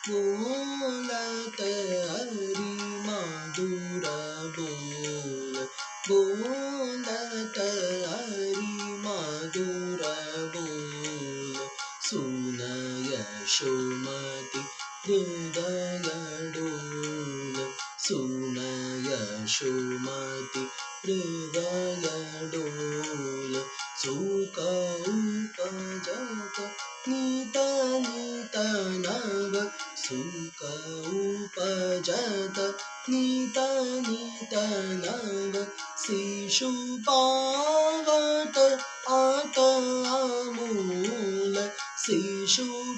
बोलत हरी मधुर बोल, बोलत हरी मधुर बोल, सुन यशोमती हृदय डोल, सुन यशोमती हृदय डोल, सुख उपजत नित नित नव, सुख उपजत नित नित नव, शिशुपावत आत आमूल, शिशुपावत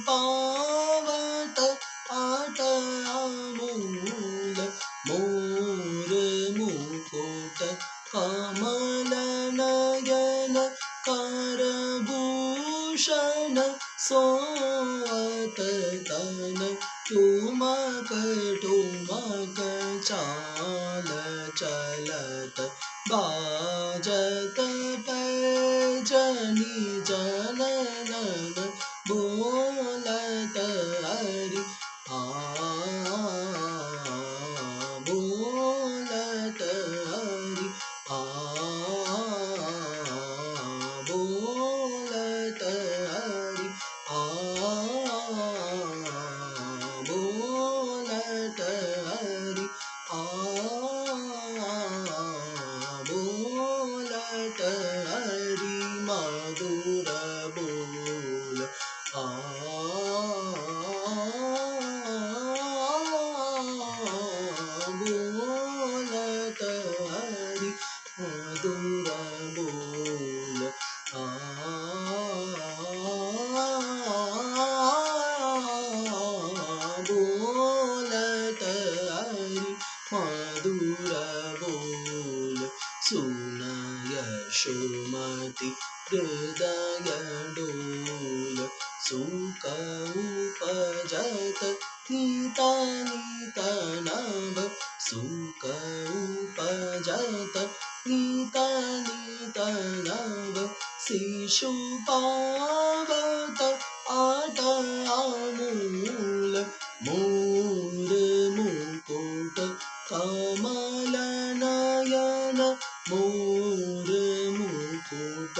आत आमूल, मोर मुकुट कमल नयन करभूषण सोवत तन, ठुमक ठुमक चाल चलत, बाजत पैजनी जननन, बोलत हरि बोलत हरि बोलत हरि बोलत हरि बोलत हरि मधुर बोल, बोलत हरि मधुर बोल, बोलत हरि मधुर बोल, सुन यशोमती हृदय डोल, सुख उपजत नित नित नव, सुख उपजत नित नित नव, शिशुपावत आत आमूल, मोर मुकुट कमल नयन, मोर मुकुट